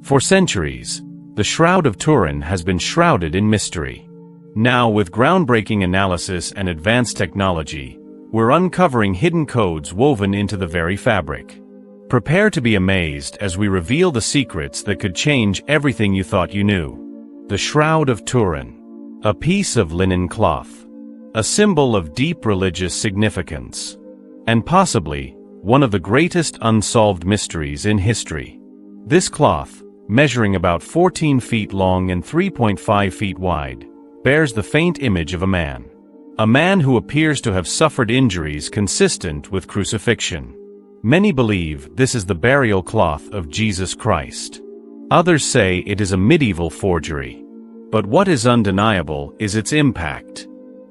For centuries, the Shroud of Turin has been shrouded in mystery. Now, with groundbreaking analysis and advanced technology, we're uncovering hidden codes woven into the very fabric. Prepare to be amazed as we reveal the secrets that could change everything you thought you knew. The Shroud of Turin. A piece of linen cloth. A symbol of deep religious significance. And possibly, one of the greatest unsolved mysteries in history. This cloth, measuring about 14 feet long and 3.5 feet wide, bears the faint image of a man. A man who appears to have suffered injuries consistent with crucifixion. Many believe this is the burial cloth of Jesus Christ. Others say it is a medieval forgery. But what is undeniable is its impact.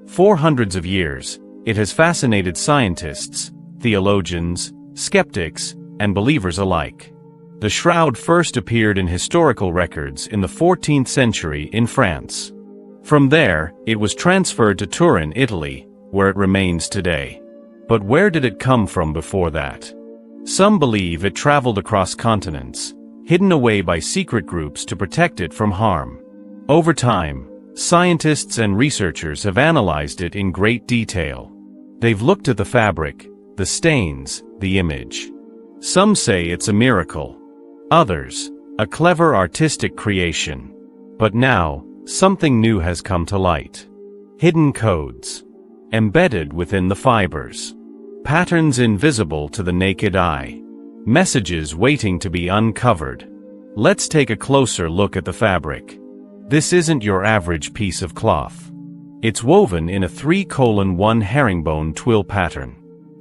For hundreds of years, it has fascinated scientists, theologians, skeptics, and believers alike. The shroud first appeared in historical records in the 14th century in France. From there, it was transferred to Turin, Italy, where it remains today. But where did it come from before that? Some believe it traveled across continents, hidden away by secret groups to protect it from harm. Over time, scientists and researchers have analyzed it in great detail. They've looked at the fabric, the stains, the image. Some say it's a miracle. Others, a clever artistic creation. But now, something new has come to light. Hidden codes. Embedded within the fibers. Patterns invisible to the naked eye. Messages waiting to be uncovered. Let's take a closer look at the fabric. This isn't your average piece of cloth. It's woven in a 3:1 herringbone twill pattern.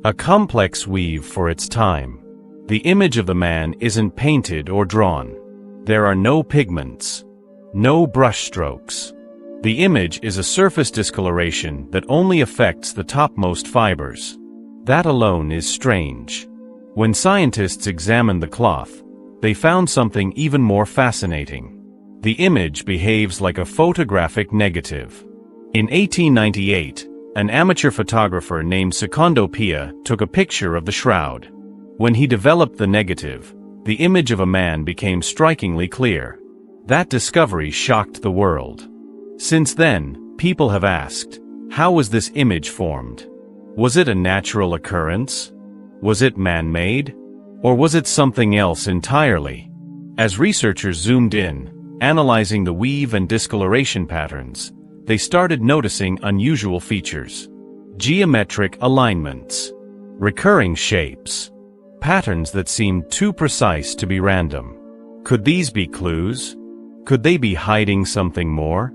A complex weave for its time. The image of the man isn't painted or drawn. There are no pigments. No brushstrokes. The image is a surface discoloration that only affects the topmost fibers. That alone is strange. When scientists examined the cloth, they found something even more fascinating. The image behaves like a photographic negative. In 1898, an amateur photographer named Secondo Pia took a picture of the shroud. When he developed the negative, the image of a man became strikingly clear. That discovery shocked the world. Since then, people have asked, how was this image formed? Was it a natural occurrence? Was it man-made? Or was it something else entirely? As researchers zoomed in, analyzing the weave and discoloration patterns, they started noticing unusual features. Geometric alignments. Recurring shapes. Patterns that seemed too precise to be random. Could these be clues? Could they be hiding something more?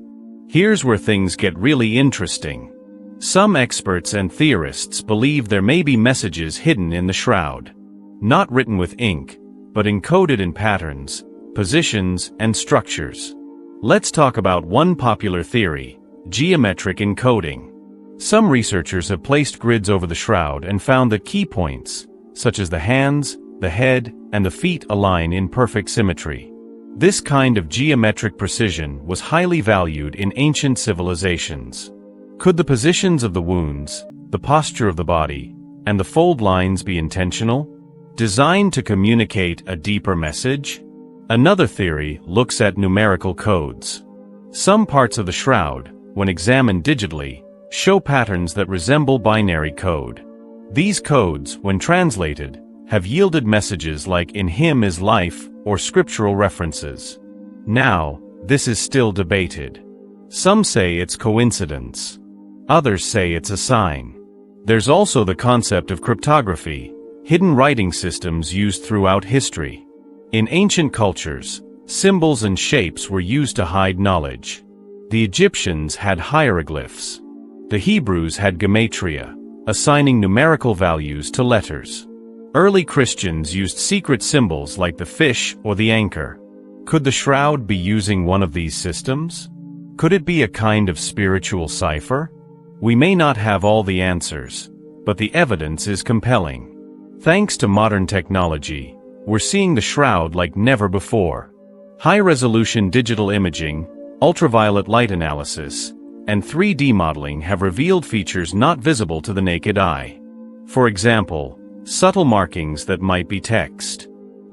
Here's where things get really interesting. Some experts and theorists believe there may be messages hidden in the shroud. Not written with ink, but encoded in patterns, positions, and structures. Let's talk about one popular theory, geometric encoding. Some researchers have placed grids over the shroud and found that key points, such as the hands, the head, and the feet align in perfect symmetry. This kind of geometric precision was highly valued in ancient civilizations. Could the positions of the wounds, the posture of the body, and the fold lines be intentional? Designed to communicate a deeper message? Another theory looks at numerical codes. Some parts of the shroud, when examined digitally, show patterns that resemble binary code. These codes, when translated, have yielded messages like "in him is life" or scriptural references. Now, this is still debated. Some say it's coincidence. Others say it's a sign. There's also the concept of cryptography, hidden writing systems used throughout history. In ancient cultures, symbols and shapes were used to hide knowledge. The Egyptians had hieroglyphs. The Hebrews had gematria, assigning numerical values to letters. Early Christians used secret symbols like the fish or the anchor. Could the shroud be using one of these systems? Could it be a kind of spiritual cipher? We may not have all the answers, but the evidence is compelling. Thanks to modern technology, we're seeing the shroud like never before. High-resolution digital imaging, ultraviolet light analysis, and 3D modeling have revealed features not visible to the naked eye. For example, subtle markings that might be text.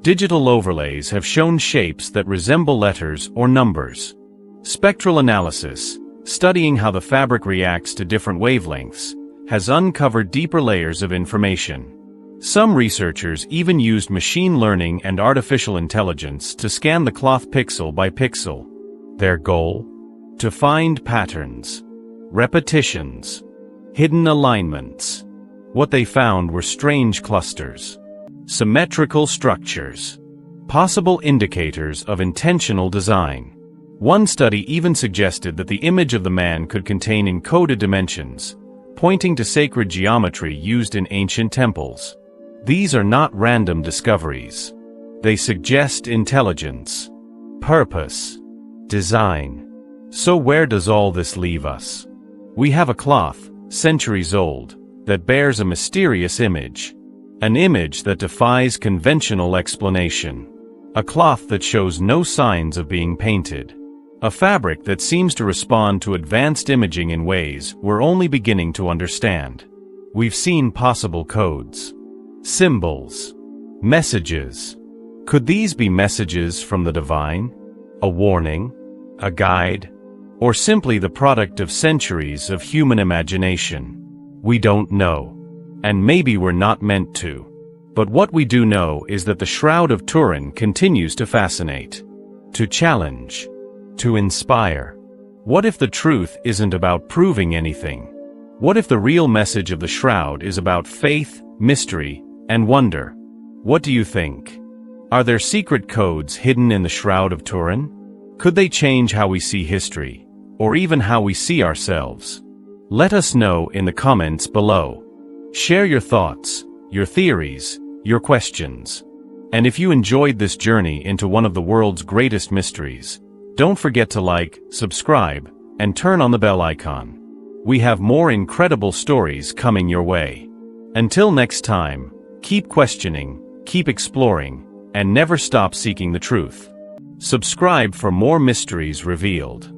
Digital overlays have shown shapes that resemble letters or numbers. Spectral analysis, studying how the fabric reacts to different wavelengths, has uncovered deeper layers of information. Some researchers even used machine learning and artificial intelligence to scan the cloth pixel by pixel. Their goal? To find patterns, repetitions, hidden alignments. What they found were strange clusters, symmetrical structures, possible indicators of intentional design. One study even suggested that the image of the man could contain encoded dimensions, pointing to sacred geometry used in ancient temples. These are not random discoveries. They suggest intelligence, purpose, design. So where does all this leave us? We have a cloth, centuries old, that bears a mysterious image. An image that defies conventional explanation. A cloth that shows no signs of being painted. A fabric that seems to respond to advanced imaging in ways we're only beginning to understand. We've seen possible codes, symbols, messages. Could these be messages from the divine? A warning? A guide? Or simply the product of centuries of human imagination? We don't know. And maybe we're not meant to. But what we do know is that the Shroud of Turin continues to fascinate, to challenge, to inspire. What if the truth isn't about proving anything? What if the real message of the Shroud is about faith, mystery, and wonder? What do you think? Are there secret codes hidden in the Shroud of Turin? Could they change how we see history? Or even how we see ourselves? Let us know in the comments below. Share your thoughts, your theories, your questions. And if you enjoyed this journey into one of the world's greatest mysteries, don't forget to like, subscribe, and turn on the bell icon. We have more incredible stories coming your way. Until next time, keep questioning, keep exploring, and never stop seeking the truth. Subscribe for more mysteries revealed.